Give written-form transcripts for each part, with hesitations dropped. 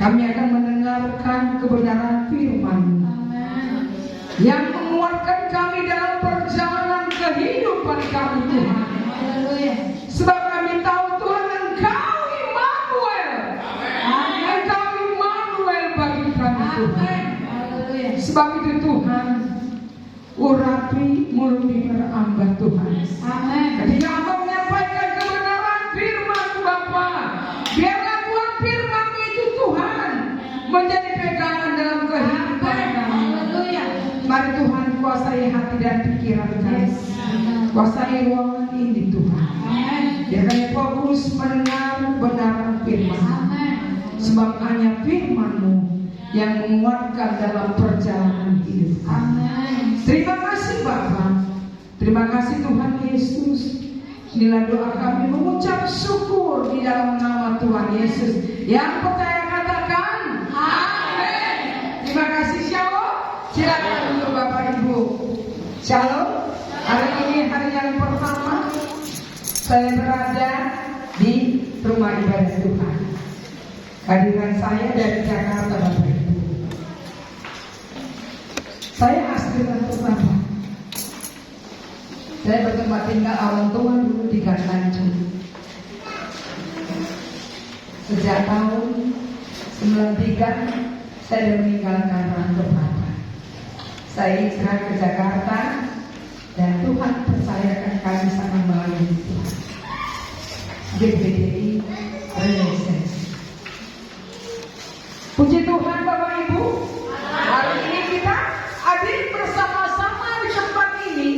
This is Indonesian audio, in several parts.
Kami akan mendengarkan kebenaran firman yang menguatkan kami dalam perjalanan kehidupan kami, Tuhan. Sebab kami tahu Tuhan, Engkau Immanuel. Engkau Immanuel bagi kami, Tuhan. Sebab itu Tuhan, urapi mulut bibir hamba, Tuhan. Ketika hamba menyampaikan kebenaran firman Bapa, biarlah Tuhan firman itu Tuhan menjadi pegangan dalam kehidupan kami. Mari Tuhan kuasai hati dan pikiran kami. Kuasai ruangan ini Tuhan. Biar kami fokus mendengar kebenaran firman. Sebab hanya firman-Mu yang menguatkan dalam perjalanan hidup kami. Terima kasih Bapa. Terima kasih Tuhan Yesus. Inilah doa kami mengucap syukur di dalam nama Tuhan Yesus. Yang percaya katakan amin. Terima kasih. Shalom. Silakan untuk Bapak Ibu. Shalom. Hari ini hari yang pertama saya berada di rumah ibadah Tuhan. Kehadiran saya dari Jakarta, Bapak Ibu. Saya asli Jakarta. Saya bertempat tinggal awal Tuhan dulu di Gantancu. Sejak tahun 93 saya meninggalkan rantau Bapak. Saya hijrah ke Jakarta dan Tuhan percayakan kami sama melayani Tuhan. GBDI Renaissance. Puji Tuhan Bapak Ibu. Hari ini kita hadir bersama-sama di tempat ini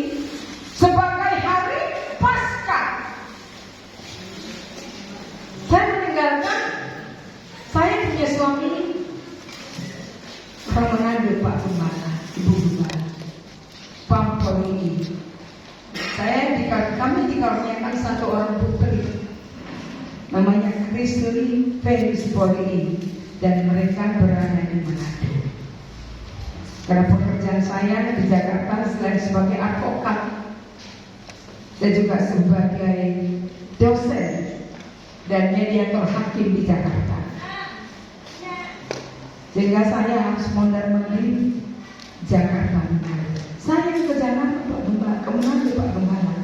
sebagai hari Paskah. Saya meninggalkan, saya punya suami orang Manado, Pak Gembala, Ibu Gembala, Pampoli. Kami dikaruniakan satu orang putri, namanya Krisli Felis Poli, dan mereka berada di Manado. Karena pekerjaan saya di Jakarta selain sebagai advokat dan juga sebagai dosen dan mediator hakim di Jakarta, sehingga saya harus mondar-mandir Jakarta. Saya ke Jakarta Pak Gembala, kemana Pak Gembala?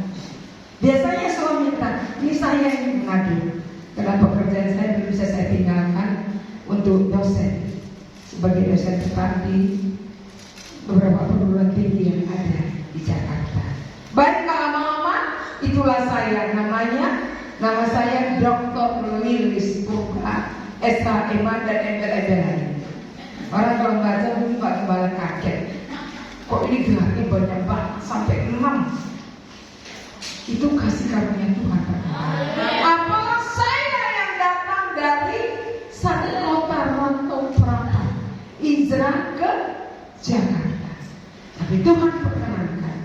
Biasanya suami minta, ini saya yang mengadu. Karena pekerjaan saya belum bisa saya tinggalkan untuk dosen, sebagai dosen tetap di beberapa perguruan tinggi yang ada di Jakarta. Baik, tak lama-lama itulah saya, nama saya Dr. Lilis Purba, SHM dan embel-embel lain. Orang kalau baca mungkin Pak Gembala kaget, kok ini gelarnya banyak banget sampai 6. Itu kasih karunia Tuhan. Apalah saya yang datang dari satu kota rantau perantau, hijrah ke Jakarta. Tapi Tuhan perkenankan,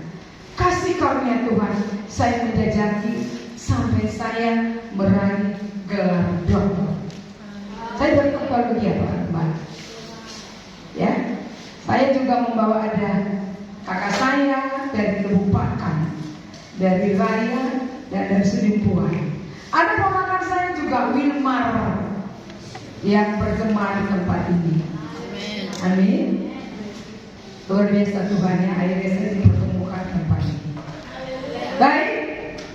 kasih karunia Tuhan, saya menjajaki sampai saya meraih gelar doktor. Saya berkepala dia Pak Gembala. Ya, saya juga membawa ada kakak saya dari Kebupaten, dari Raya dan dari Sedimpuan. Ada ponakan saya juga Wilmar yang berjemaah di tempat ini. Amin. Luar biasa Tuhannya, akhirnya saya dipertemukan tempat ini. Baik,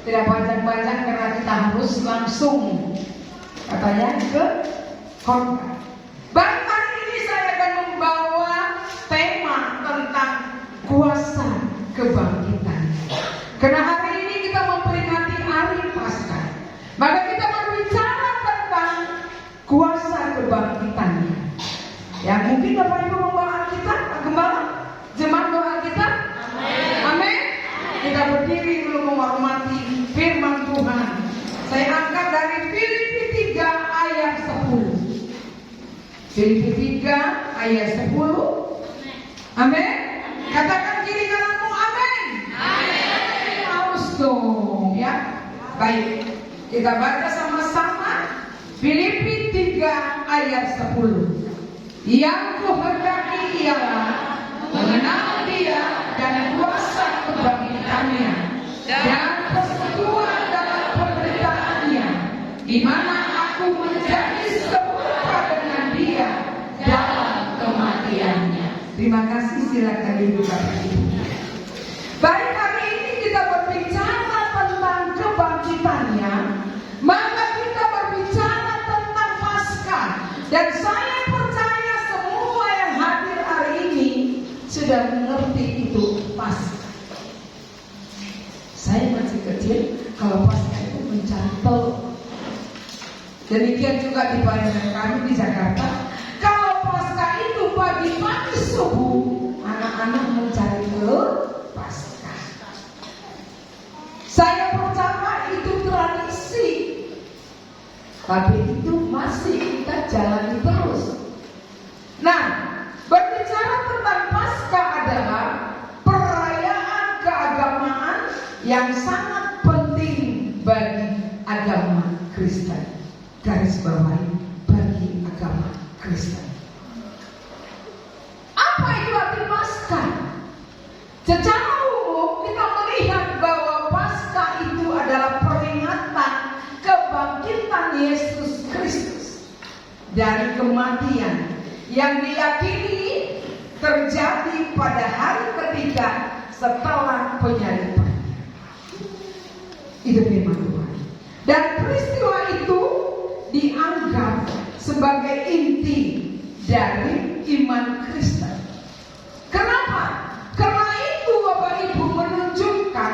tidak panjang-panjang karena kita harus langsung katanya ke khotbah. Baik, hari ini saya akan membawa tema tentang kuasa kebangkitan. Karena hari ini kita memperingati hari Paskah, maka kita berbicara tentang kuasa kebangkitannya. Ya, mungkin Bapak Ibu membawa Alkitab, Pak Gembala, jemaat doa kita. Amin. Kita berdiri dulu menghormati firman Tuhan. Saya angkat dari Filipi 3 ayat 10. Filipi 3 ayat 10. Amin. Katakan kiri kananmu amin. Amin. Harus dong ya. Baik, kita baca sama-sama Filipi 3 ayat 10. Yang kuhendaki ialah mengenal Dia dan kuasa kebangkitannya dan persekutuan dalam penderitaannya, di mana aku menjadi serupa dengan Dia Terima kasih, silakan duduk Bapak Ibu. Baik, hari ini kita berbicara tentang kebangkitannya, maka kita berbicara tentang Paskah. Dan saya percaya semua yang hadir hari ini sudah mengerti itu Paskah. Saya masih kecil, kalau Paskah itu mencari telur. Demikian juga di bayangan kami di Jakarta. Kalau Paskah itu pagi-pagi subuh, anak-anak mencari telur Paskah. Saya percaya itu tradisi, tapi itu masih kita jalani terus. Nah, berbicara tentang Paskah adalah perayaan keagamaan yang sangat penting bagi agama Kristen. Garis bawahi, bagi agama Kristen. Apa itu arti Paskah? Secara umum kita melihat bahwa Paskah itu adalah peringatan kebangkitan Yesus Kristus dari kematian yang diyakini terjadi pada hari ketiga setelah penyaliban. Itu firman Tuhan. Dan peristiwa itu dianggap sebagai inti dari iman Kristen. Kenapa? Karena itu Bapak Ibu menunjukkan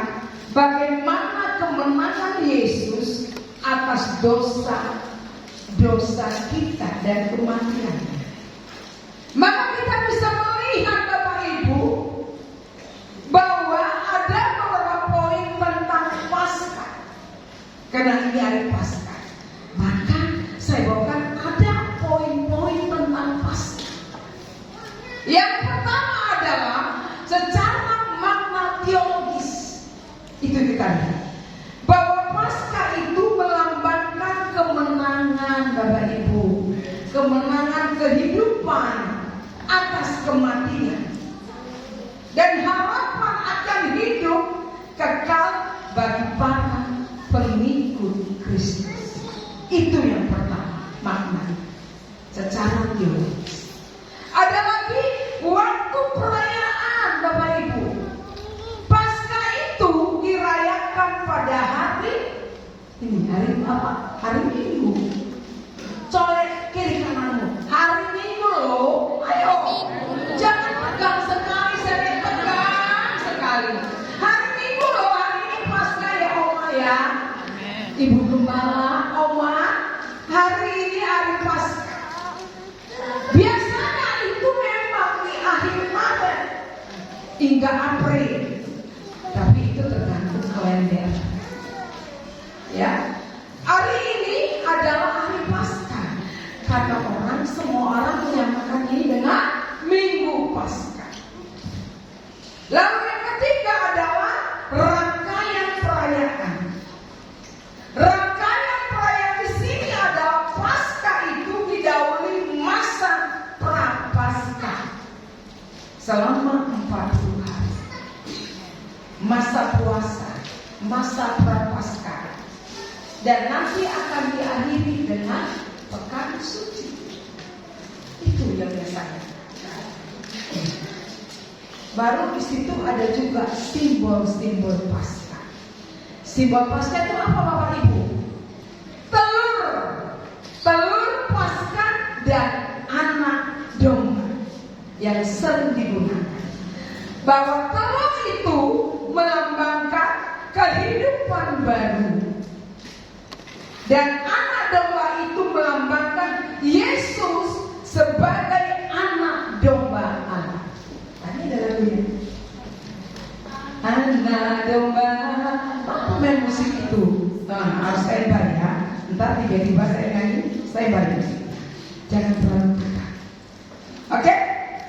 bagaimana kemenangan Yesus atas dosa kita dan kematiannya. Maka kita bisa melihat Bapak Ibu bahwa ada beberapa poin tentang Paskah. Karena ini hari Paskah, maka saya bawakan ada poin-poin tentang Paskah. Yang pertama adalah secara makna teologis. Itu kita lihat bahwa Paskah itu melambangkan kemenangan Bapak Ibu, kemenangan kehidupan atas kematian, dan harapan akan hidup kekal bagi para pengikut Kristus. Itu yang pertama makna secara teologis. Ada lagi waktu perayaan Bapak Ibu. Paskah itu dirayakan pada hari apa? Hari Minggu. Colek kiri kananmu. Hari Minggu loh. Ayo. Jangan tegang sekali, saya tegang sekali. Hari Minggu loh, hari ini Paskah ya Oma ya. Ibu Gembala, Oma, hari ini hari Paskah. Biasanya itu memang di akhir Maret hingga April, tapi itu tergantung kalender. Ya, hari ini adalah hari Paskah. Kata orang, semua orang menyamakan ini dengan Minggu Paskah. Lalu yang ketiga adalah rangkaian perayaan. Rangkaian perayaan di sini adalah Paskah itu didahului masa pra-Paskah selama 40 hari. Masa puasa, masa pra-Paskah, dan nanti akan diakhiri dengan pekan suci. Itu yang biasanya. Baru di situ ada juga simbol-simbol Paskah. Simbol Paskah itu apa Bapak Ibu? Telur Paskah dan anak domba yang sering digunakan. Bahwa telur itu melambangkan kehidupan baru, dan anak domba itu melambangkan Yesus sebagai anak domba Allah. Tadi ada lagunya. Anak domba. Apa main musik itu? Nah, harus standby ya. Ntar tiba-tiba saya nyanyi, standby musik. Jangan terlalu tekan. Oke?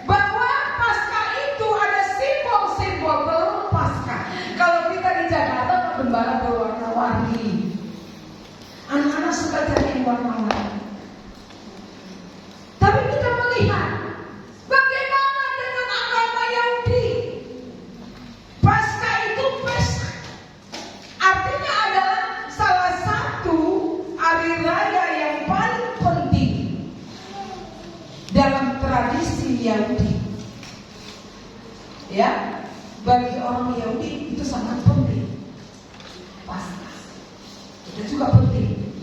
Bahwa Paskah itu ada simbol-simbol telur Paskah. Kalau kita di Jakarta, gembala berwarna-warni. Anak-anak suka cari warna-warni. Tapi kita melihat bagaimana dengan agama Yahudi. Paskah itu pesta. Artinya adalah salah satu hari raya yang paling penting dalam tradisi Yahudi. Ya, bagi orang Yahudi itu sangat penting. Paskah itu juga penting.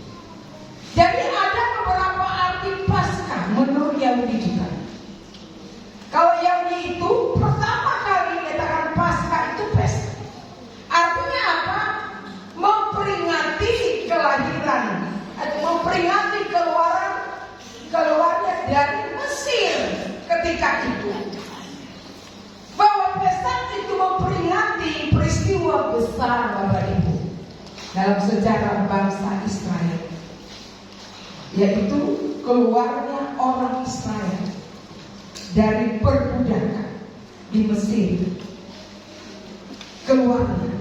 Jadi ada beberapa arti Paskah menurut Yahudi juga. Kalau Yahudi itu pertama kali dikatakan Paskah itu pesta. Artinya apa? Memperingati kelahiran atau memperingati keluarnya dari Mesir ketika itu. Bahwa pesta itu memperingati peristiwa besar Bapak Ibu dalam sejarah bangsa Israel, yaitu keluarnya orang Israel dari perbudakan di Mesir. Keluarnya.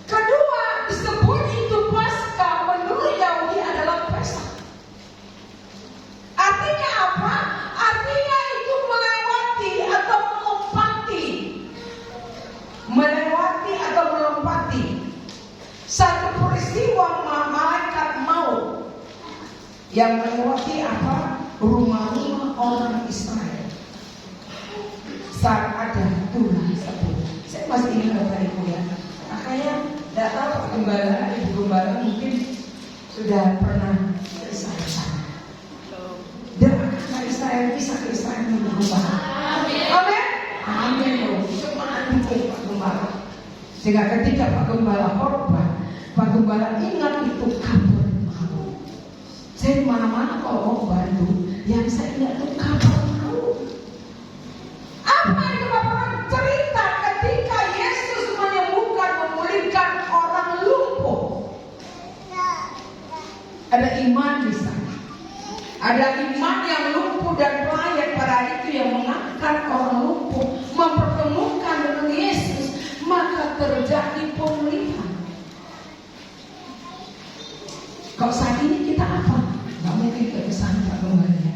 Kedua, disebut itu Paskah menurut Yahudi adalah pesta. Artinya apa? Artinya itu melewati atau melompati satu peristiwa malaikat maut yang melewati apa? Rumah-rumah orang Israel saat ada tulah sebut. Saya masih ingat Bapak Ibu ya. Makanya tidak tahu Pak Gembala, Ibu Gembala mungkin sudah pernah ke Israel. Doakan Israel bisa ke Israel Ibu Gembala. Amin. Amin. Semangat dukung Pak Gembala. Sehingga ketika Pak Gembala korban, Pak Gembala ingat itu kabar maut. Saya di mana-mana kalau mau bantu, yang saya ingat itu kabar maut. Apa itu Bapak? Cerita ketika Yesus menyembuhkan, memulihkan orang lumpuh. Ada iman di sana. Ada iman yang lumpuh dan pelayan pada itu yang mengangkat orang lumpuh, mempertemukan dengan Yesus, maka terjadi pemulihan. Kalau saat ini kita apa? Gak mungkin ke sana Pak Gembala.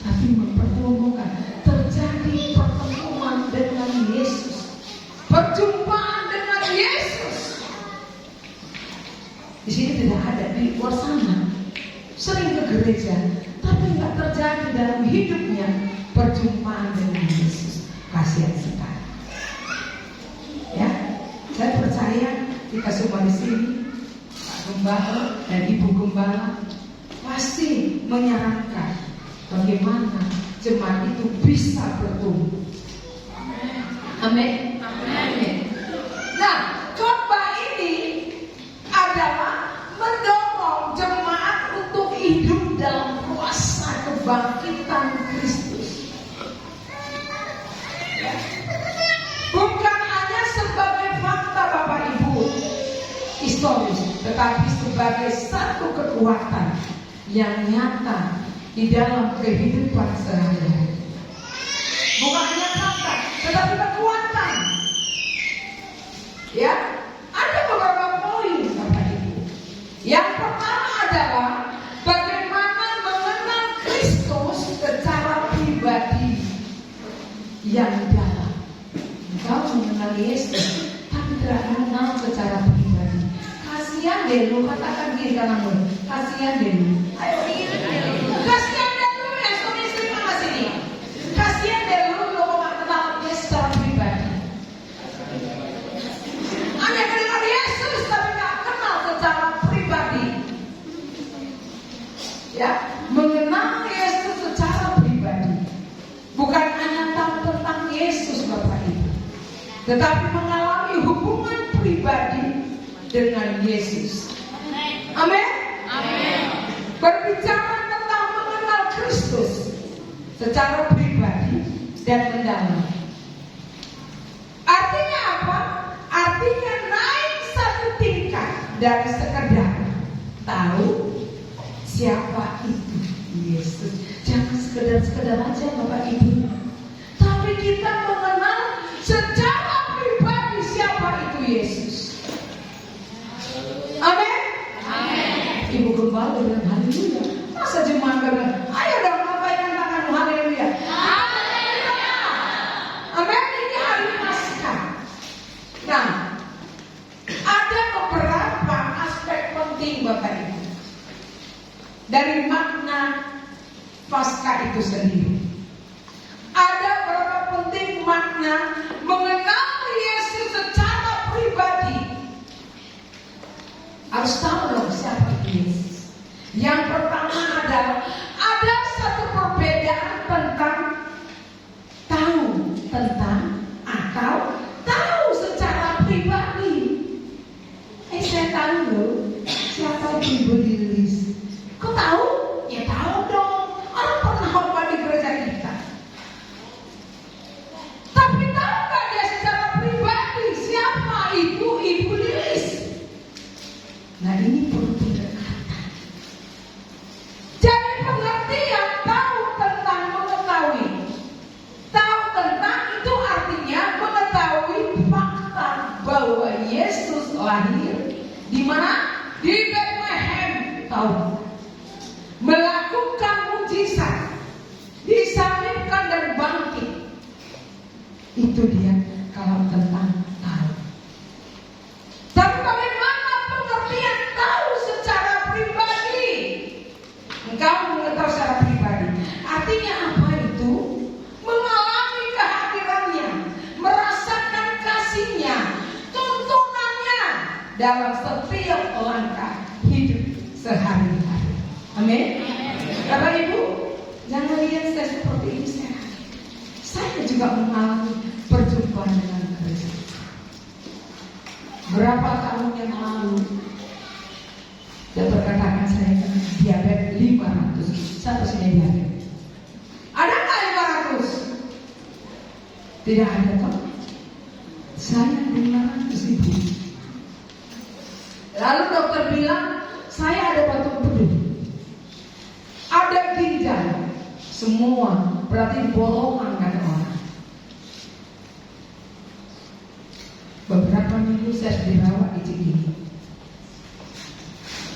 Tapi mempertemukan, terjadi pertemuan dengan Yesus, perjumpaan dengan Yesus. Di sini tidak ada, di luar sana sering ke gereja, tapi nggak terjadi dalam hidupnya perjumpaan dengan Yesus. Kasihan sekali. Ya, saya percaya kita semua di sini, Pak Gembala dan Ibu Gembala pasti menyarankan bagaimana jemaat itu bisa bertumbuh. Amin. Amin. Nah, khotbah ini adalah mendorong jemaat untuk hidup dalam kuasa kebangkitan Kristus. Bukan hanya sebagai fakta Bapak Ibu historis, tetapi sebagai satu kekuatan yang nyata di dalam kehidupan sehari-hari. Bukan hanya fakta, tetapi kekuatan. Ya, ada beberapa poin Bapak Ibu. Yang pertama adalah bagaimana mengenal Kristus secara pribadi yang dalam. Engkau mengenal Yesus, tapi tidak mengenal secara pribadi. Kasihan deh lu, katakan gini kananmu. Kasihan deh lu. Ayo, kasihan deh lu ya, suami istri mana sini? Kasihan deh lu nggak kenal dia secara pribadi. Hanya kenal Yesus tapi nggak kenal secara pribadi. Ya, mengenal Yesus secara pribadi bukan hanya tahu tentang Yesus Bapak Ibu, tetapi mengalami hubungan pribadi dengan Yesus. Amin. Amin. Berbicara tentang mengenal Kristus secara pribadi dan mendalam. Artinya apa? Artinya naik satu tingkat dari sekedar tahu siapa itu Yesus. Jangan sekedar aja Bapak Ibu, tapi kita mengenal secara pribadi siapa itu Yesus. Amin. Amin. Ibu Gembala bilang haleluya. Masa jemaat bilang, ayo dong lambaikan tanganmu haleluya. Haleluya. Amin. Ini hari Paskah. Nah, ada beberapa aspek penting Bapak Ibu dari makna Paskah itu sendiri. Ada beberapa penting makna bagaimana mengenal Yesus secara pribadi. Harus tahu dong siapa Yesus. Yang pertama adalah ada satu perbedaan tentang tahu tentang atau tahu secara pribadi. Saya tahu loh siapa Ibu Lilis. Kok tahu? Ya tahu dong. Orang pernah khotbah di gereja kita. Tapi tahu nggak dia secara pribadi siapa Ibu Lilis? Nah ini perlu pendekatan. Jadi pengertian tahu tentang mengetahui. Tahu tentang itu artinya mengetahui fakta bahwa Yesus lahir di mana? Di Bethlehem. Tahu. Melakukan mujizat, disalibkan dan bangkit. Itu dia kalau tentang tahu. Tapi bagaimana pengertian tahu secara pribadi? Engkau mengetahui secara pribadi. Artinya apa itu? Mengalami kehadirannya, merasakan kasihnya, tuntunannya dalam setiap langkah hidup sehari-hari. Amin. Bapak Ibu, jangan lihat saya seperti ini saya juga mengalami perjumpaan dengan Kristus. Berapa tahun yang lalu dia berkatakan saya diabetes 500. Siapa sih diabetes? Ada nggak 500? Tidak ada toh. Saya 500.000. Lalu dokter bilang saya ada batu empedu, ada ginjal, semua berarti bolongan kata orang. Beberapa minggu saya dirawat di Cikini.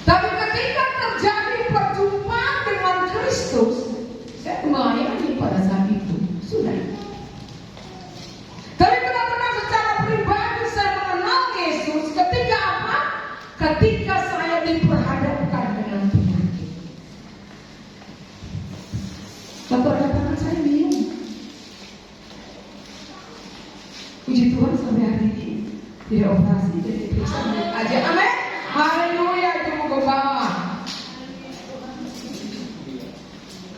Tapi ketika terjadi perjumpaan dengan Kristus, saya melayani pada saat itu sudah. Tapi benar-benar secara pribadi saya mengenal Yesus ketika apa? Ketika saya diperhadapkan dengan penyakit. Dokter katakan saya bingung. Puji Tuhan sampai hari ini tidak operasi, jadi periksa aja. Amin. Haleluya, itu mau ke bawah.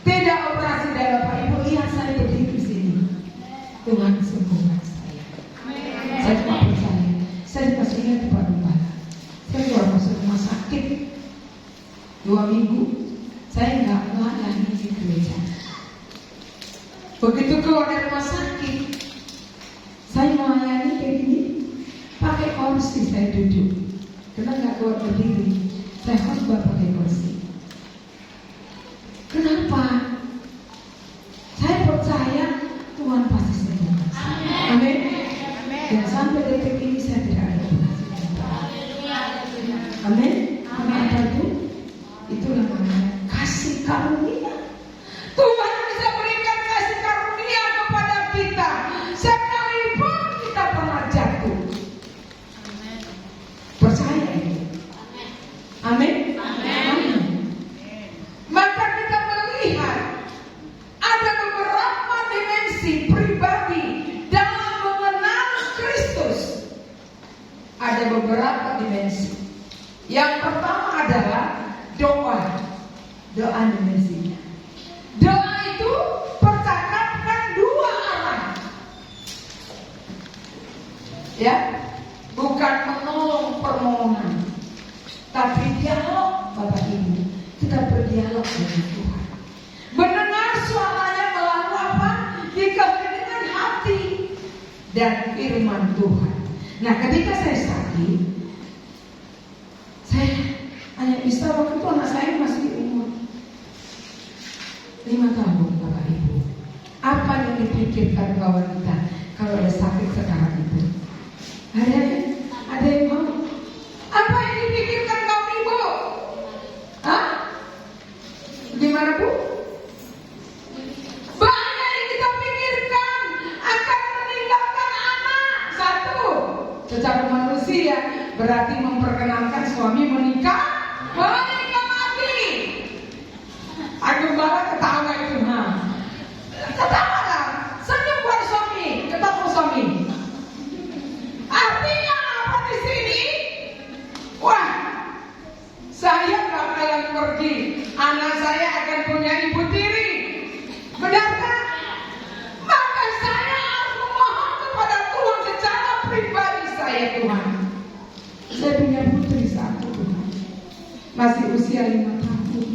Tidak operasi dari Bapak Ibu. Iya, saya berdiri di sini. Tuhan sembuhkan saya. Saya cuma percaya. Saya dikasih ingat Pak Gembala. Saya keluar masuk rumah sakit 2 minggu. Saya nggak melayani di gereja. Begitu keluar dari rumah sakit, saya melayani kayak gini, pakai kursi saya duduk. Karena nggak kuat berdiri, saya khotbah pakai kursi. Kenapa? Saya percaya Tuhan pasti sembuhkan saya. Amin. Dan sampai detik ini saya tidak ada operasi. Amin. Apa itu? Itulah namanya kasih karunia. Tuhan bisa berikan kasih karunia kepada kita sekalipun kita pernah jatuh. Percaya ini. Amin. Amin. Maka kita melihat ada beberapa dimensi pribadi dalam mengenal Kristus. Ada beberapa dimensi. Yang pertama adalah doa. Doa dimensinya. Doa itu percakapan 2 arah. Ya, bukan menolong permohonan, tapi dialog. Bapak Ibu, kita berdialog dengan Tuhan. Mendengar suaranya melalui apa? Dengan hati dan firman Tuhan. Nah, ketika saya sakit, saya hanya bisa, waktu itu anak saya masih umur 5 tahun, Bapak Ibu. Apa yang dipikirkan kawan kita kalau ada sakit sekarang itu? Ada yang mau? Apa yang dipikirkan kawan Ibu? Hah? Gimana Bu? Banyak yang kita pikirkan akan meninggalkan anak. 1, secara manusia berarti memperkenalkan suami menikah lagi. Gembala ketawa itu, ketawa lah, senyum buat suami, ketemu suami usia 5 tahun.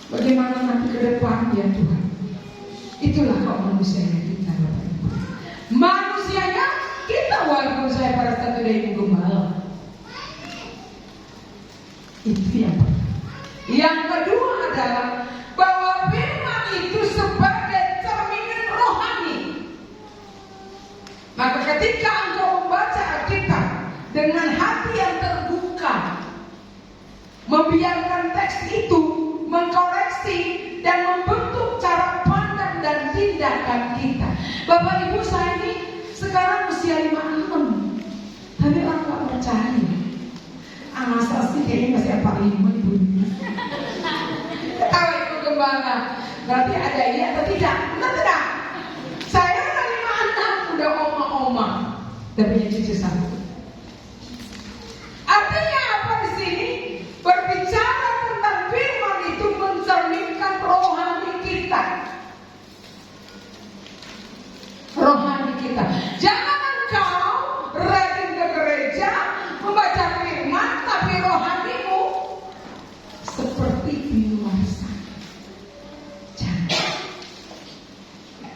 Bagaimana nanti ke depan ya Tuhan? Itulah kok manusianya kita, Bapak Ibu. Manusianya kita, walaupun saya pada satu dari Ibu Gembala. Itu yang pertama. Yang kedua adalah bahwa firman itu sebagai cerminan rohani. Maka ketika engkau membaca Alkitab dengan hati yang terbuka, membiarkan teks itu mengkoreksi dan membentuk cara pandang dan tindakan kita. Bapak Ibu, saya ini sekarang usia 56, tapi orang gak percaya. Masa sih kayaknya masih 45 Ibu. Kalau Ibu Gembala, berarti ada iya atau tidak? Benar tidak? Saya udah 56, udah oma-oma, dan punya cucu satu. Artinya apa di sini? Berbicara tentang firman itu mencerminkan rohani kita. Rohani kita. Jangan engkau rajin ke gereja membaca firman, tapi rohanimu seperti di luar sana. Jangan.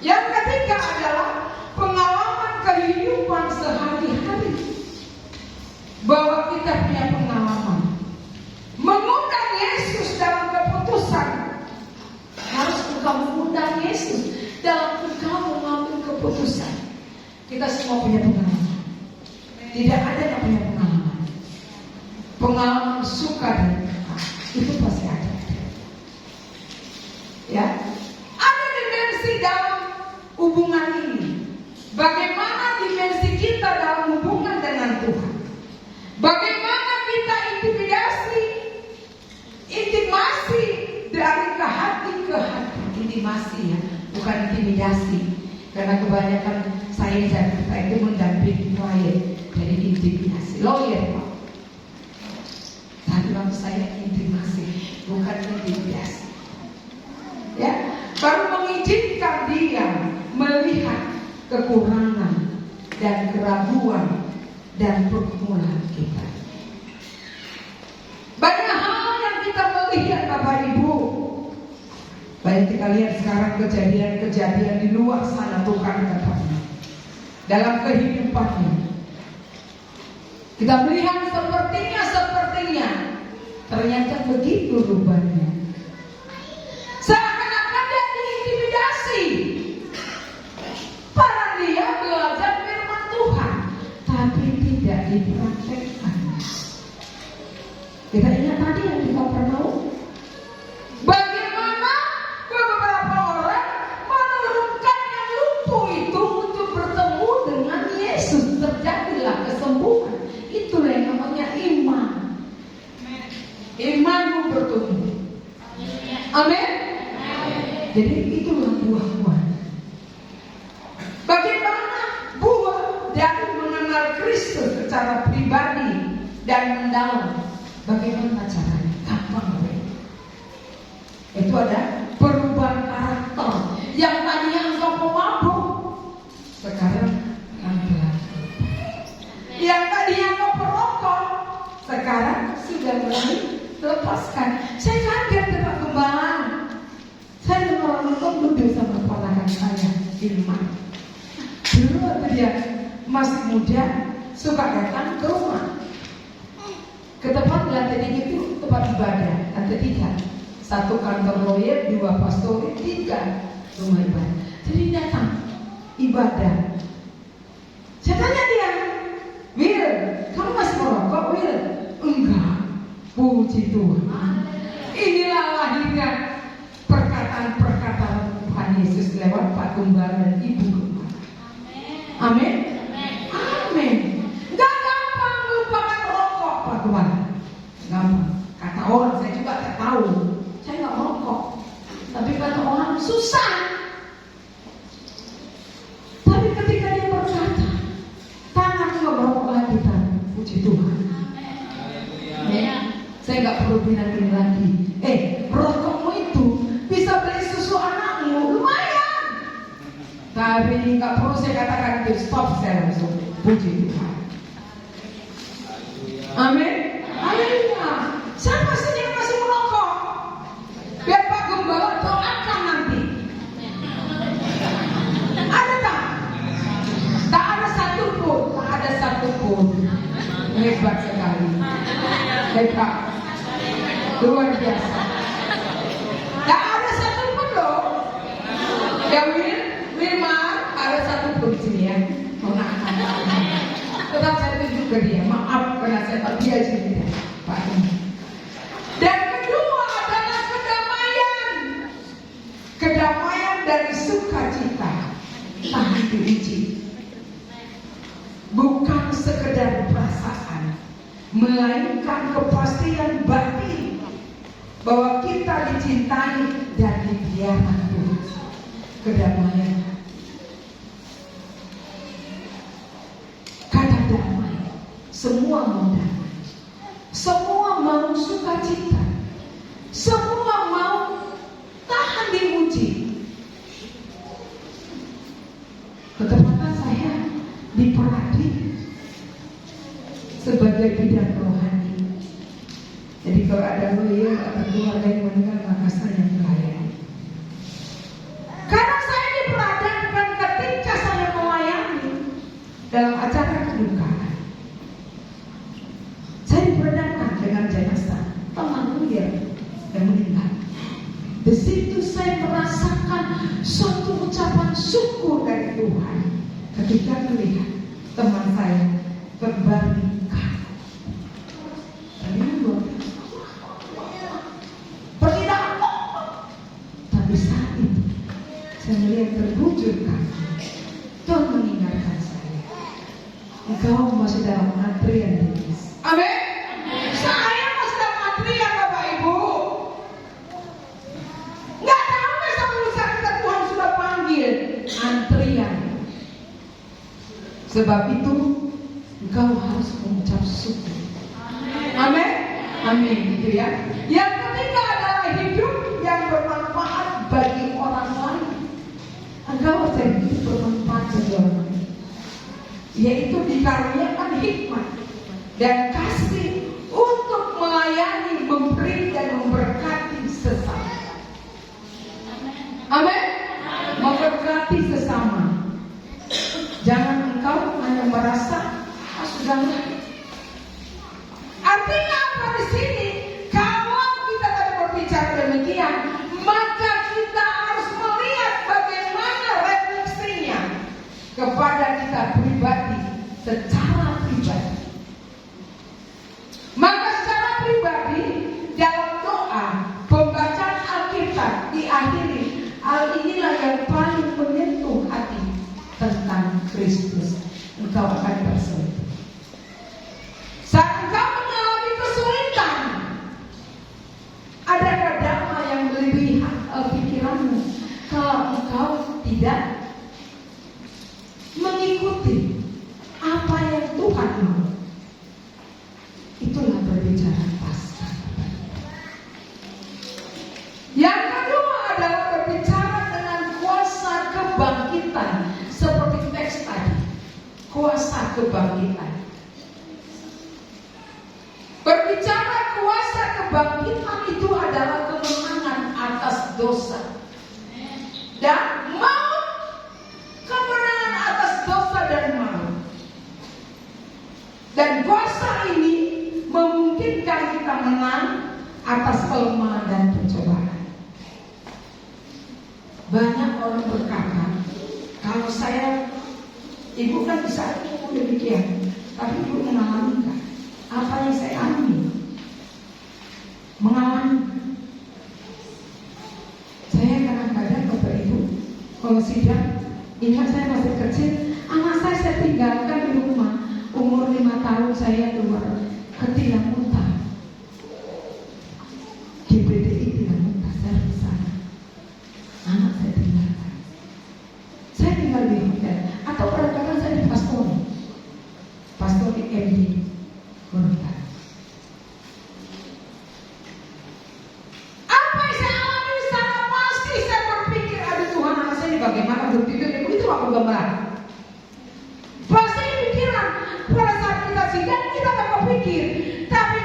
Yang ketiga adalah pengalaman kehidupan sehari-hari. Bahwa kita punya pengalaman mengundang Yesus dalam keputusan. Harus engkau mengundang Yesus dalam engkau mengambil keputusan. Kita semua punya pengalaman. Tidak ada yang punya pengalaman. Pengalaman suka dan duka itu pasti ada. Ya, ada dimensi dalam hubungan ini. Bagaimana dimensi kita dalam hubungan dengan Tuhan? Bagaimana kita intimasi dari ke hati ke hati. Intimasi ya, bukan intimidasi. Karena kebanyakan saya di Jakarta itu mendampingi klien dari intimidasi. Lawyer Pak. Tapi waktu saya intimasi, bukan intimidasi. Ya, baru mengizinkan dia melihat kekurangan dan keraguan dan pergumulan kita. Banyak hal yang kita melihat Bapak Ibu. Baik kita lihat sekarang kejadian-kejadian di luar sana Tuhan katanya. Dalam kehidupannya. Kita melihat sepertinya. Ternyata begitu rupanya. Seakan-akan dia diintimidasi. Para dia belajar firman Tuhan, tapi tidak dipraktekkan. Kita ingat tadi yang kita pernah. Bagaimana beberapa orang menurunkan yang lumpuh itu untuk bertemu dengan Yesus. Terjadilah kesembuhan. Itulah yang namanya iman. Imanmu bertumbuh. Amin. Jadi itulah buah-buah. Bagaimana buah dari mengenal Kristus secara pribadi dan mendalam? Bagaimana caranya? Gampang. Itu ada perubahan karakter. Yang tadinya engkau pemabuk, sekarang pelan-pelan. Yang tadinya engkau perokok, sekarang sudah mulai lepaskan. Saya kaget Pak Gembala. Saya dengar orang duduk sama ponakan saya, Irma. Dulu waktu dia masih muda, suka datang ke rumah. Ke tempat lantai 3 itu tempat ibadah, lantai 3. 1 kantor lawyer, 2 pastorat, 3 rumah ibadah. Jadi datang ibadah. Saya tanya dia, Will, kamu masih merokok, Will? Enggak. Puji Tuhan. Inilah lahirnya perkataan-perkataan Tuhan Yesus lewat Pak Gembala dan Ibu Gembala. Amin. Amin. Gak gampang melupakan rokok Pak Gembala. Gampang. Kata orang, saya juga tak tahu. Saya gak merokok. Tapi kata orang susah. Tapi ketika dia berkata, tangan gak merokok lagi, puji Tuhan. Ya. Saya gak perlu bilang ini lagi. Rokokmu itu bisa beli susu anakmu, lumayan. Tapi gak perlu saya katakan itu, stop saya langsung. Puji Tuhan. Amin. Haleluya. Sama Hebat, luar biasa. Gak ada satu pun loh. Ya Wilmar, ada satu pun di sini ya. Tetap saya tunjuk ke dia. Maaf karena saya tak dia sini Pak. Dan kedua adalah kedamaian. Kedamaian dari sukacita. Tahan diuji. Bukan sekedar perasaan, melainkan kepastian batin bahwa kita dicintai dan dibiarkan Tuhan. Kedamaian. Kata damai, semua mau damai, semua mau sukacita, semua mau tahan diuji. Ketepatan saya di Peradi sebagai bidang rohani. Jadi kalau ada loyal atau keluarga yang mendengar, maka saya melayani. Karena saya diperadakan ketika saya melayani dalam acara kedukaan, saya diperadakan dengan jenazah teman dia yang meninggal. Di situ saya merasakan suatu ucapan syukur dari Tuhan ketika melihat teman saya berbalik kaku. Persidangan, tapi saat itu saya melihat terbujur kaki. Tuhan mengingatkan saya, engkau masih dalam antrian Dennis. Amin. Saya masih dalam antrian Bapak Ibu. Nggak tahu besok lusa kita Tuhan sudah panggil antrian. Sebab itu engkau harus mengucap syukur. Amin. Amin. Gitu ya. Yang ketiga adalah hidup yang bermanfaat bagi orang lain. Engkau harus hidup bermanfaat bagi orang lain, yaitu dikaruniakan hikmat dan kasih untuk melayani, memberi dan memberkati sesama. Amin. Memberkati sesama. Jangan engkau hanya merasa sudahlah. Artinya apa di sini? Kalau kita tadi berbicara demikian, maka kita harus melihat bagaimana refleksinya kepada kita pribadi, secara pribadi. Maka secara pribadi dalam doa pembacaan Alkitab diakhiri, hal inilah yang paling menyentuh hati tentang Kristus. Engkau akan tersentuh. Saat engkau mengalami kesulitan, adakah damai yang melebihi pikiranmu kalau engkau tidak mengikuti apa yang Tuhan mau? Itulah berbicara Paskah. Yang kedua adalah berbicara dengan kuasa kebangkitan, seperti teks tadi. Kuasa kebangkitan. Berbicara kuasa kebangkitan itu adalah kemenangan atas dosa dan maut. Kemenangan atas dosa dan maut. Dan kuasa ini memungkinkan kita menang atas kelemahan dan pencobaan. Banyak orang berkata, kalau saya, ibu kan bisa demikian, tapi ibu mengalami enggak? Apa yang saya alami? Mengalami. Saya kadang-kadang Bapak Ibu, kalau sidang, ingat saya masih kecil, anak saya tinggalkan di rumah. Umur 5 tahun saya keluar ke Tilang Muntah. GPDI Tilang Muntah, saya di sana. Anak saya tinggalkan. Saya tinggal di hotel, atau kadang-kadang saya di Pastori MD. Apa yang saya alami di sana, pasti saya berpikir, aduh Tuhan, anak saya ini bagaimana berpikir, itu aku gambaran. Pasti pikiran pada saat kita sidang kita tak berpikir, tapi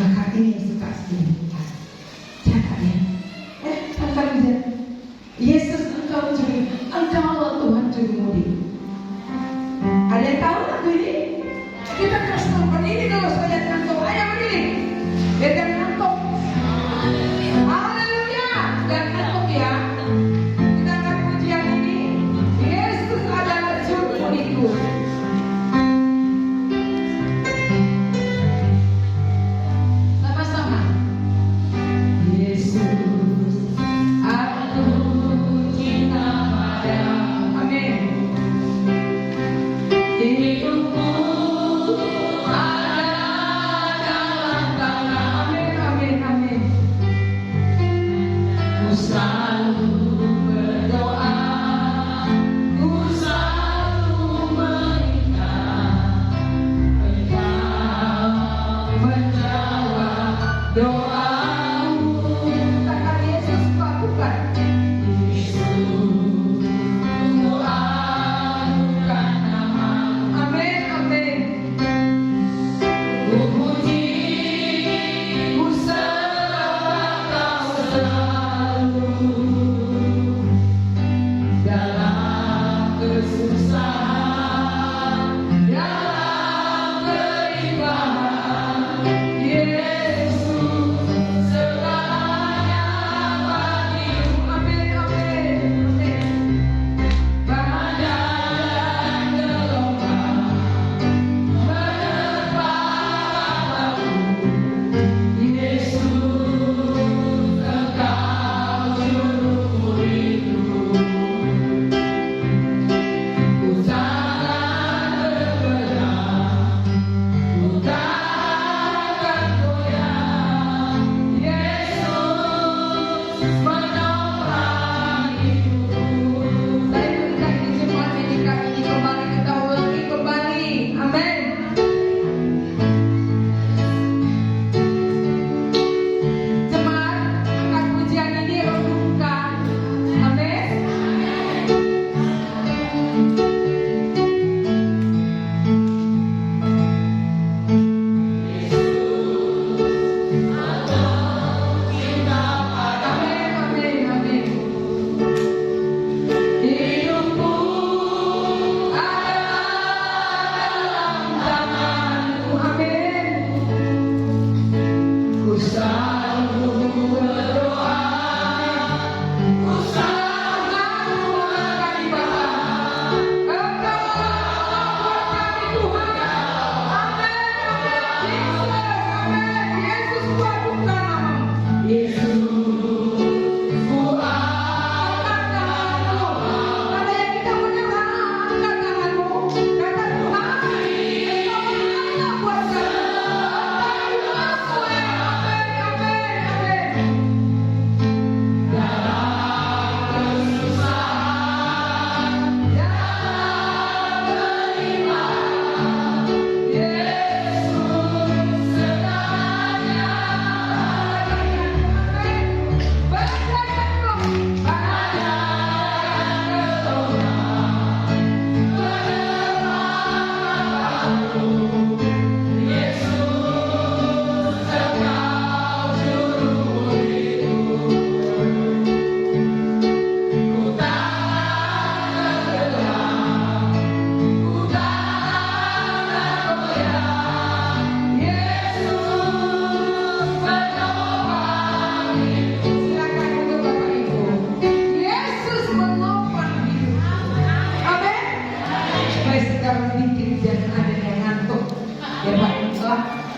Maka ini yang suka sedemikian. Jangan ya. Tanpa lihat Yesus engkau Allah Tuhan juru mudi. Ada yang tahu lagu ini? Kita Kristen berdiri dulu supaya ngantuk. Ayo berdiri. Biar jangan ngantuk. Haleluya. Dan ngantuk ya. Kita akan pujian ini. Yesus adalah juru mudiku. Sama-sama. Yesus.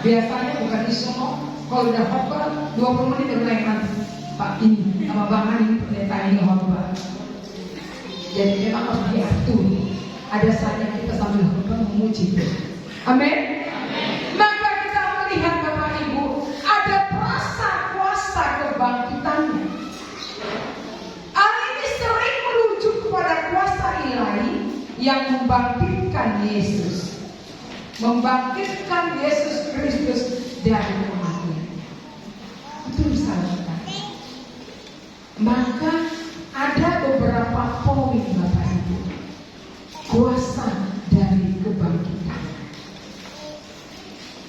Biasanya bukan isomo, kalau udah khotbah 20 menit udah mulai ngantuk. Pak ini sama Bang Ani pendeta ini khotbah. Jadi memang harus diatur. Ada saatnya kita sambil khotbah memuji Tuhan. Amin. Maka kita melihat Bapak Ibu ada perasa kuasa kebangkitannya. Hal ini sering merujuk kepada kuasa ilahi yang membangkitkan Yesus. Membangkitkan Yesus Kristus dari kematian. Itu bisa kita. Maka ada beberapa poin Bapak Ibu. Kuasa dari kebangkitan.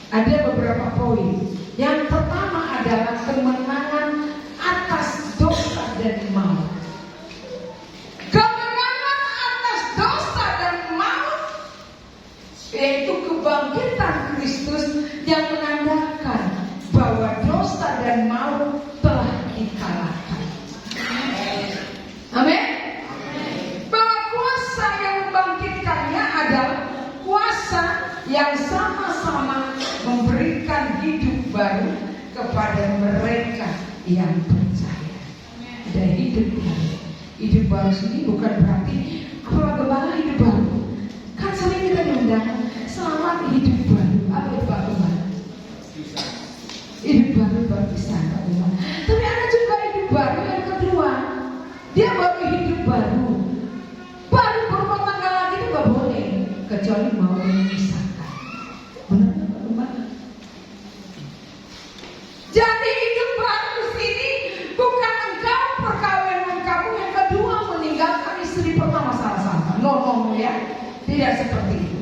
Ada Ada beberapa poin. Yang pertama adalah kemenangan atas dosa dan maut. Kemenangan atas dosa dan maut, yaitu kebangkitan Kristus yang menandakan bahwa dosa dan maut telah dikalahkan. Amin. Bahwa kuasa yang membangkitkannya adalah kuasa yang sama-sama memberikan hidup baru kepada mereka yang percaya. Ada hidup baru. Hidup baru sini bukan berarti apa gembala hidup baru. Kan sering kita diundang selamat hidup baru. Apa itu Pak Gembala? Hidup baru berpisah Pak Gembala. Tapi ada juga hidup baru yang kedua. Dia baru hidup baru. Baru berumah tangga lagi itu gak boleh kecuali mau memisahkan. Benar Pak Gembala? Jadi hidup baru di sini bukan engkau perkawinan kamu yang kedua meninggalkan istri pertama salah-salah. No ya, tidak seperti itu.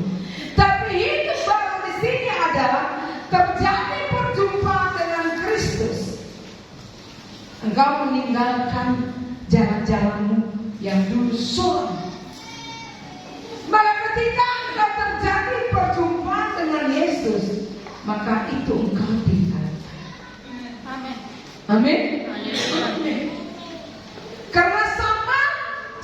Tapi hidup baru di sini adalah terjadi perjumpaan dengan Kristus. Engkau meninggalkan jalan-jalanmu yang dulu suram. Maka ketika engkau terjadi perjumpaan dengan Yesus, maka itu engkau tinggalkan. Amin. Amin. Karena sama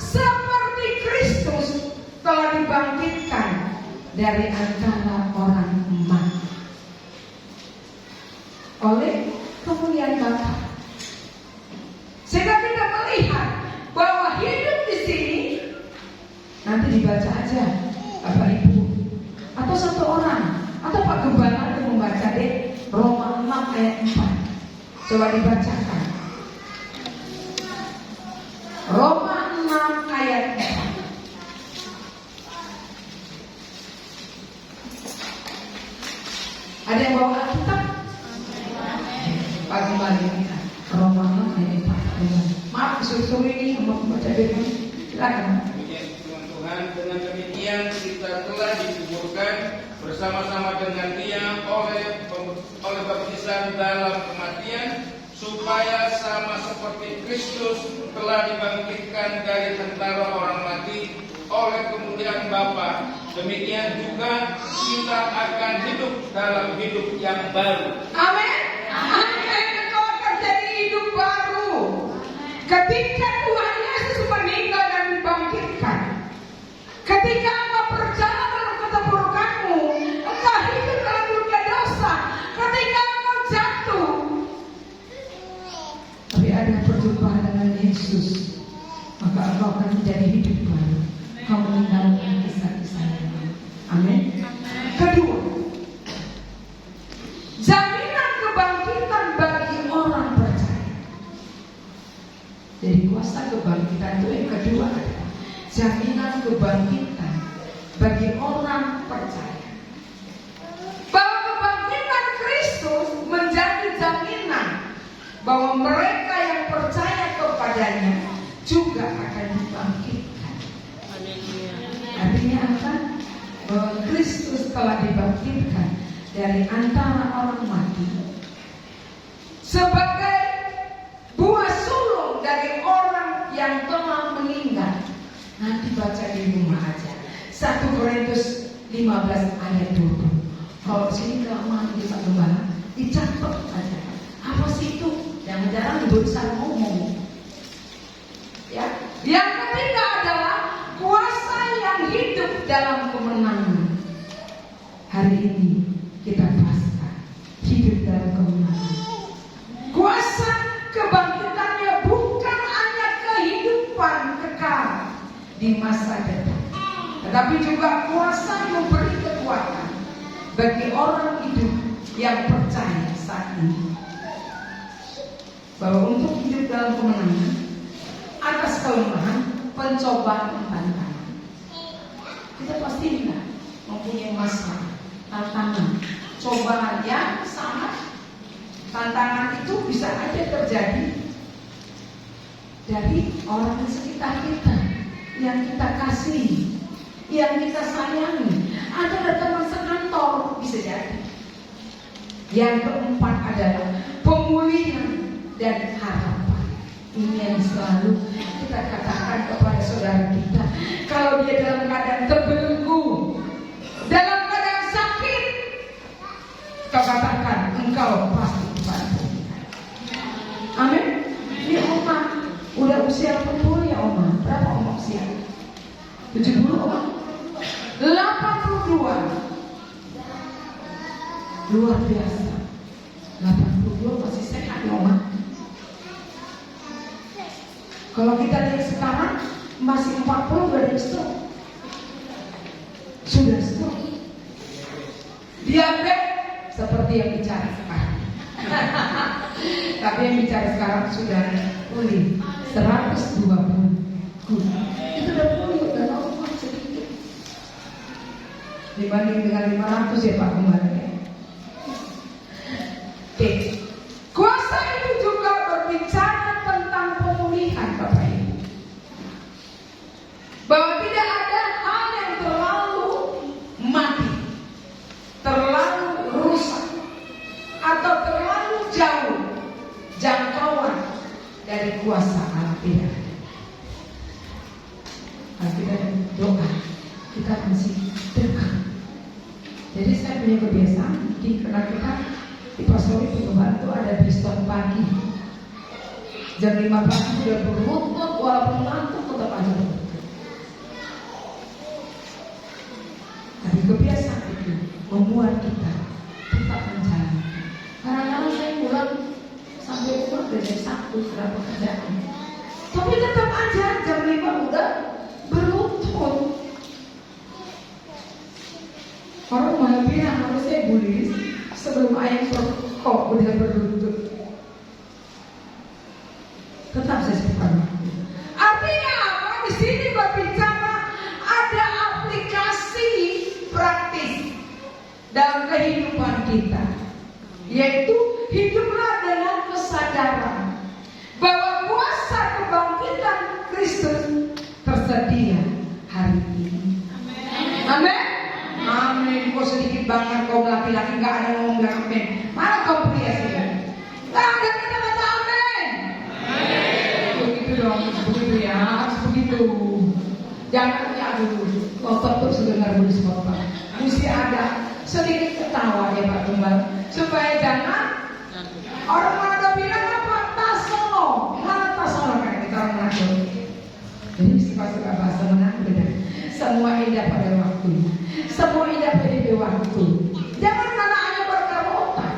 seperti Kristus telah dibangkitkan dari antara orang mati oleh kemuliaan Bapa. Sehingga kita melihat bahwa hidup di sini nanti dibaca aja Bapak Ibu atau satu orang atau Pak Gembala yang membaca deh Roma 6 ayat 4. Coba dibacakan. Roma 6 ayat 4. Ada yang bawa Alkitab? Pak Gembala ya. Roma 6 ayat 4. Maaf suruh ini mau membaca firman. Silakan. Tuhan, dengan demikian kita telah dikuburkan bersama-sama dengan Dia oleh baptisan dalam kematian, supaya sama seperti Kristus telah dibangkitkan dari antara orang mati oleh kemuliaan Bapa, demikian juga kita akan hidup dalam hidup yang baru. Amin. Amin. Engkau akan jadi hidup baru ketika Tuhan Yesus meninggal dan dibangkitkan. Ketika engkau percaya dalam keterpurukanmu, engkau hidup dalam dunia dosa. Ketika engkau jatuh, tapi ada perjumpaan dengan Yesus, maka engkau akan menjadi hidup baru. Kau meninggalkan kisah-kisah yang lalu. Amin. Kedua, jaminan kebangkitan bagi orang percaya. Jadi kuasa kebangkitan itu yang kedua adalah jaminan kebangkitan bagi orang percaya. Bahwa kebangkitan Kristus menjadi jaminan bahwa mereka yang percaya kepadanya juga akan dibangkitkan. Artinya apa? Bahwa Kristus telah dibangkitkan dari antara orang mati sebagai buah sulung dari orang yang telah meninggal. Nanti baca di rumah aja 1 Korintus 15 ayat 20. Kalau sini kelamaan di Pak Gembala, dicatat aja. Apa sih itu? Jangan-jangan berusaha ngomong. Ya. Yang ketiga adalah kuasa yang hidup dalam kemenangan. Hari ini kita pasrah hidup dalam kemenangan. Kuasa kebangkitannya bukan hanya kehidupan kekal di masa depan, tetapi juga kuasa yang memberi kekuatan bagi orang hidup yang percaya saat ini, bahwa untuk hidup dalam kemenangan atas kelemahan, pencobaan dan tantangan. Kita pasti tidak mempunyai masalah, tantangan, cobaan yang sangat. Tantangan itu bisa aja terjadi dari orang di sekitar kita, yang kita kasihi, yang kita sayangi, atau dari teman sekantor, bisa jadi. Yang keempat adalah pemulihan dan harapan. Ini yang selalu kita katakan kepada saudara kita. Kalau dia dalam keadaan terbelenggu, dalam keadaan sakit, kau katakan engkau pasti dibantu. Amin. Ini Oma udah usia 80 ya Oma. Berapa Oma usia? 70 Oma? 82. Luar biasa. 82 masih sehat ya Oma. Kalau kita lihat sekarang masih 40 udah di stroke. Sudah stroke. Diabetes seperti yang bicara sekarang. Tapi yang bicara sekarang sudah pulih 120. Itu udah pulih, udah normal sedikit. Dibanding dengan 500 ya Pak kemarin ya. Oke. Kuasa itu juga berbicara tentang pemulihan Bapak Ibu. Bahwa tidak ada hal yang terlalu mati, terlalu rusak, atau terlalu jauh jangkauan dari kuasa Allah tidak ada. Kalau kita doa, kita masih dekat. Jadi saya punya kebiasaan di kita di pastori pembantu ada Kristen pagi. Jam 5 pagi sudah berlutut, walaupun ngantuk tetap aja berlutut. Tapi kebiasaan itu membuat kita tetap menjalani. Kadang-kadang saya pulang sampai rumah udah jam 1 sudah pekerjaan. Tapi tetap aja jam 5 udah berlutut. Orang malah bilang kalau saya bulis sebelum ayam kok udah berlutut. Tetap saya sepakat. Artinya apa? Di sini berbicara ada aplikasi praktis dalam kehidupan kita, yaitu hiduplah dengan kesadaran bahwa kuasa kebangkitan Kristus tersedia hari ini. Amin. Amin. Kok sedikit banget kau laki-laki nggak ada ngomong bilang amin. Mana kau pria sih? Nggak ada kata-kata amin. Begitu dong, begitu ya, harus begitu. Jangan ya dulu. Otot tuh sedengar dulu semua. Mesti ada sedikit ketawa ya Pak Tumbal, supaya jangan orang mana bilang apa tasono, mana tasono kayak kita orang Manado. Jadi suka-suka bahasa Manado beda. Semua indah pada waktunya. Semua indah pada waktu. Jangan karena hanya berkarota.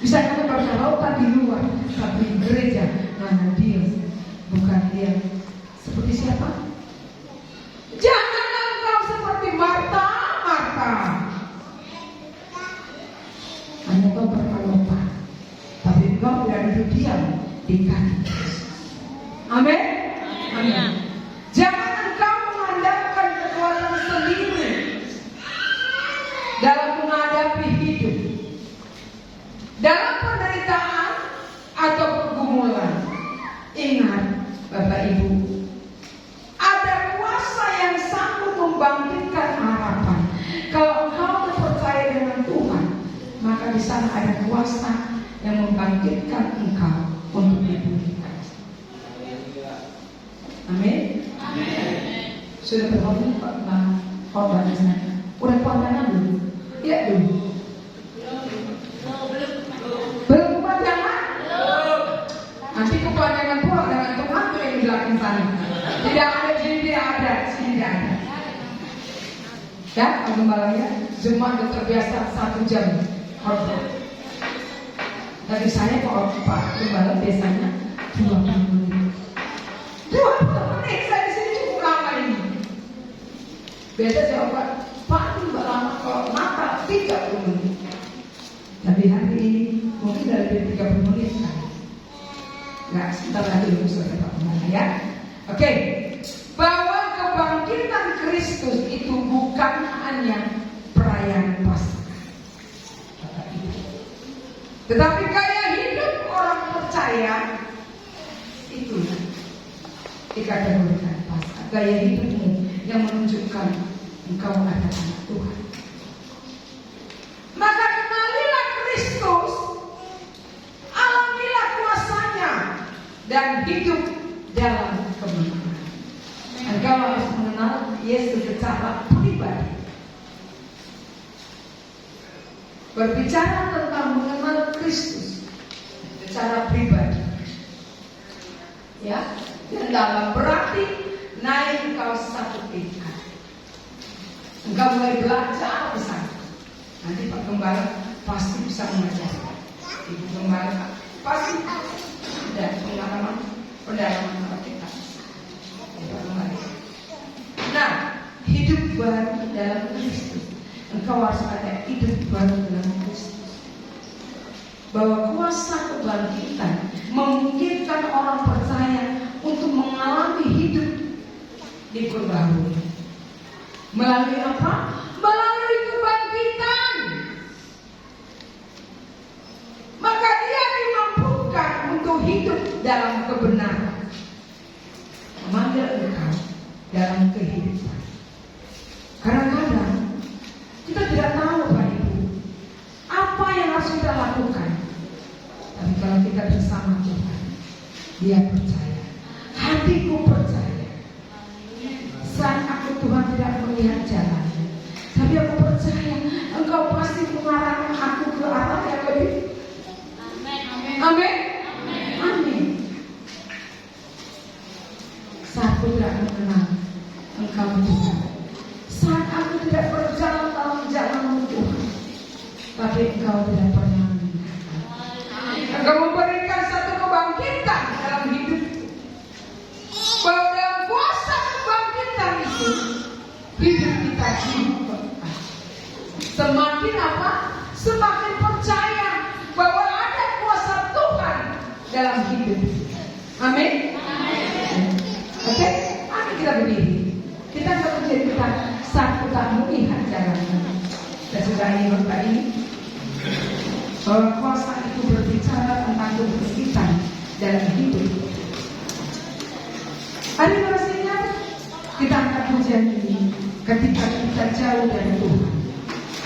Bisa kamu berkarota di luar, tapi di gereja mana dia bukan dia seperti siapa? Janganlah engkau seperti Marta. Hanya kau berkarota, tapi kau tidak duduk diam di kaki Yesus. Amin. Amin. Jangan engkau mengandalkan kekuatan sendiri dalam menghadapi hidup, dalam penderitaan atau pergumulan. Ingat Bapak Ibu, ada kuasa yang sanggup membangkitkan harapan. Kalau engkau percaya dengan Tuhan, maka di sana ada kuasa yang membangkitkan engkau untuk dipulihkan. Amin. Sudah berkorban Pak korban di sana. Udah korbanan belum? Iya dulu. Belum kepanjangan? Nanti kepanjangan pulang dengan Tuhan tuh yang dilakukan sana. Tidak ada sini, tidak ada sini, tidak ada. Ya, kembali Jumat terbiasa 1 jam khotbah. Tapi saya kalau Pak Gembala biasanya 20 menit. 20 menit saya di sini cukup lama ini. Biasa saya Pak Gembala lama kalau Natal 30 menit. Tapi hari ini mungkin dari 30 menit kan. Nggak, sebentar lagi dulu selesai Pak Gembala ya. Oke. Bahwa kebangkitan Kristus itu bukan hanya perayaan Paskah, tetapi gaya hidup orang percaya itu dikategorikan Paskah. Gaya hidupmu yang menunjukkan engkau adalah anak Tuhan. Maka kenalilah Kristus dan hidup dalam kebenaran. Engkau harus mengenal Yesus secara pribadi. Berbicara tentang mengenal Kristus secara pribadi, ya, dan dalam berarti naik engkau satu tingkat. Engkau mulai belajar di sana. Nanti Pak Gembala pasti bisa mengajarkan. Ibu Gembala pasti ada pengalaman pendalaman kita. Nah, hidup baru dalam Kristus. Engkau harus ada hidup baru dalam Kristus. Bahwa kuasa kebangkitan memungkinkan orang percaya untuk mengalami hidup diperbarui. Melalui apa? Melalui kebangkitan. Maka dia dimampukan untuk hidup dalam kebenaran. Memanggil engkau dalam kehidupan. Kadang-kadang kita tidak tahu Pak Ibu apa yang harus kita lakukan. Tapi kalau kita bersama Tuhan, dia percaya. Hatiku percaya. Saat aku Tuhan tidak melihat jalannya, tapi aku percaya Engkau pasti mengarahkan aku ke arah yang lebih. Amin. Amin. Saat aku tidak mengenal Engkau Tuhan, saat aku tidak berjalan dalam jalan Tuhan, tapi Engkau tidak pernah meninggalkan. Engkau memberikan satu kebangkitan dalam hidupku. Bahwa dalam kuasa kebangkitan itu hidup kita hidup. Semakin apa? Semakin percaya bahwa ada kuasa Tuhan dalam hidup. Amin. Oke, mari kita berdiri. Kita akan menjadi kita saat kita melihat jalannya. Dan sudah ini Bapak ini bahwa kuasa itu berbicara tentang kebangkitan dalam hidup. Hari pastinya kita akan pujian ini ketika kita jauh dari Tuhan,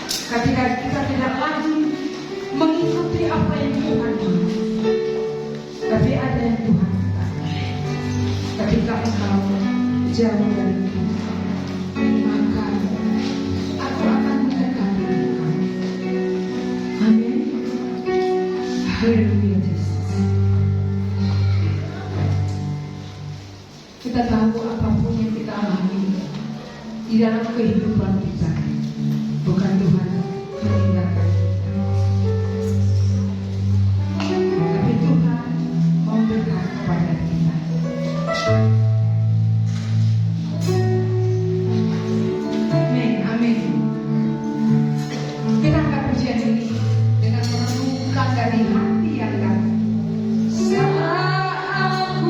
ketika kita tidak lagi mengikuti apa yang Tuhan mau, tapi ada yang Tuhan katakan. Ketika engkau jauh dari Tuhan, maka aku akan mendekati engkau. Amin. Haleluya Yesus. Kita tahu apapun yang kita alami di dalam kehidupan kita, bukan Tuhan meninggalkan kita, tapi Tuhan mau dekat kepada kita. Amin, amin. Kita angkat pujian ini dengan merenungkan dari hati yang dalam. Saat aku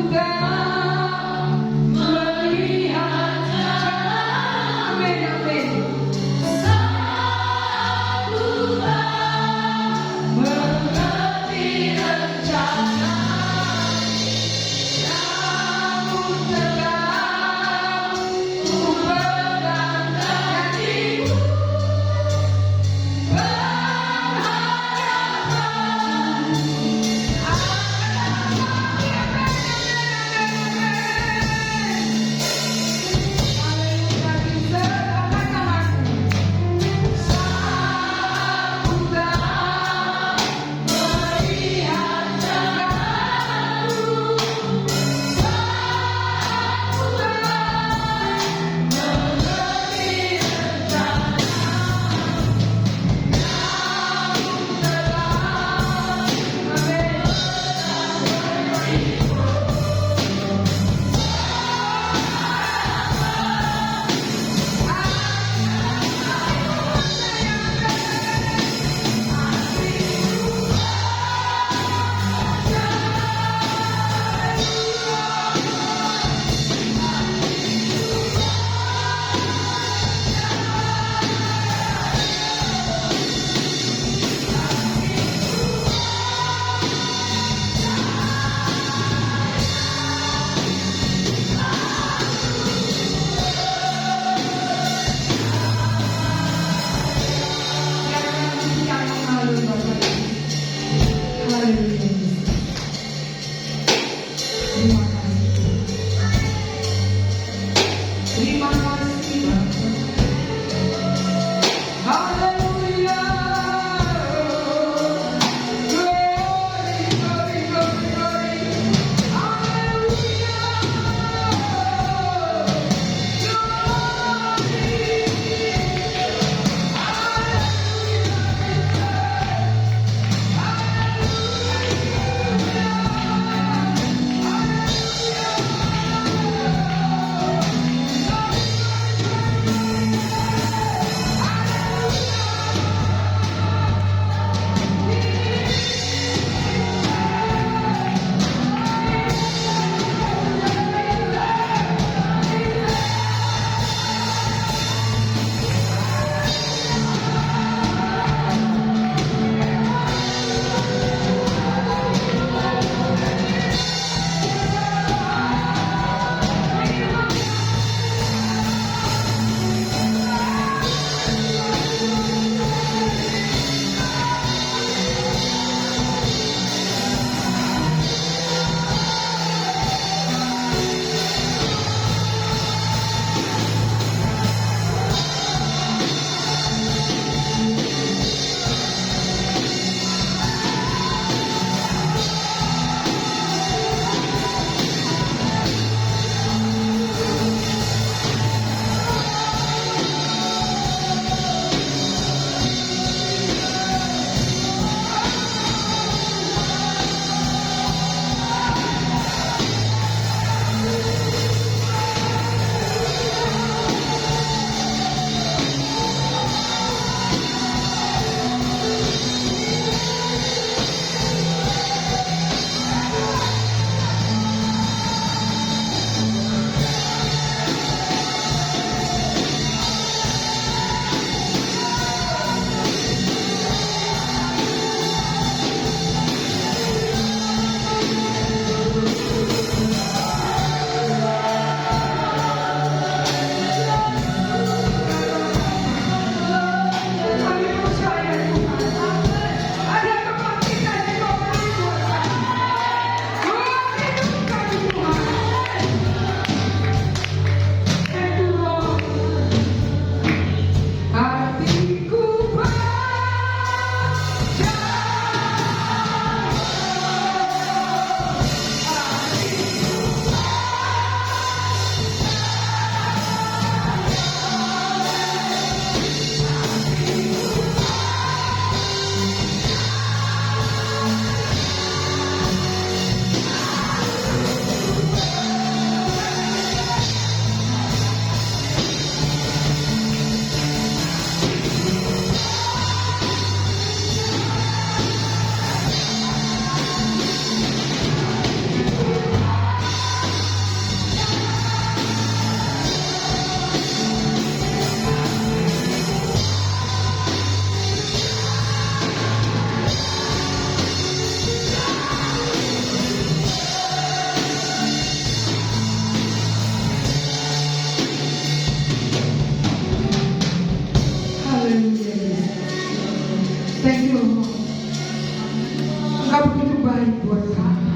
Engkau begitu baik buat kami.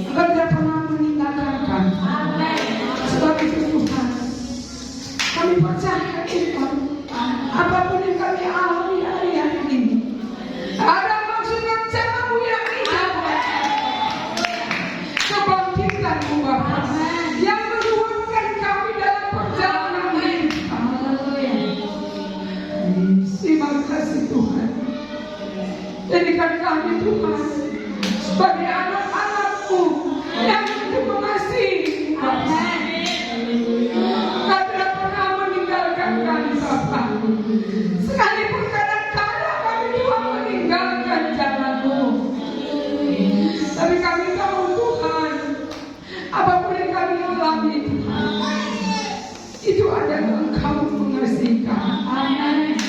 Engkau tidak pernah meninggalkan kami. Sebab itu Tuhan, kami percaya Tuhan, apapun yang kami alami hari-hari ini, ada maksud rencana-Mu yang indah. Kebangkitan-Mu Bapa, yang menguatkan kami dalam perjalanan hidup. Terima kasih Tuhan. Jadikan kami Tuhan sebagai anak-anak-Mu yang begitu mengasihi Bapa. Kau tidak pernah meninggalkan kami Bapa. Sekalipun kadang-kadang kami Tuhan meninggalkan jalan-Mu, tapi kami tahu Tuhan, apapun yang kami alami Tuhan, itu adalah Engkau mengasihi kami.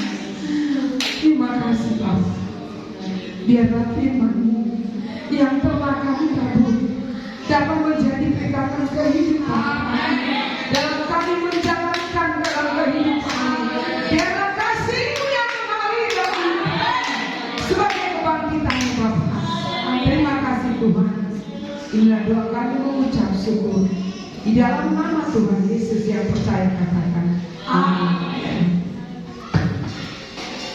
Terima kasih Bapa. Biarlah firman-Mu yang telah kami kabur dapat menjadi pegangan kehidupan dalam kami menjalankan dalam kehidupan. Biarlah kasih-Mu yang mengalir dalam hidup sebagai kebangkitan-Mu Bapa. Terima kasih Tuhan. Inilah doa kami mengucap syukur di dalam nama Tuhan Yesus yang percaya katakan.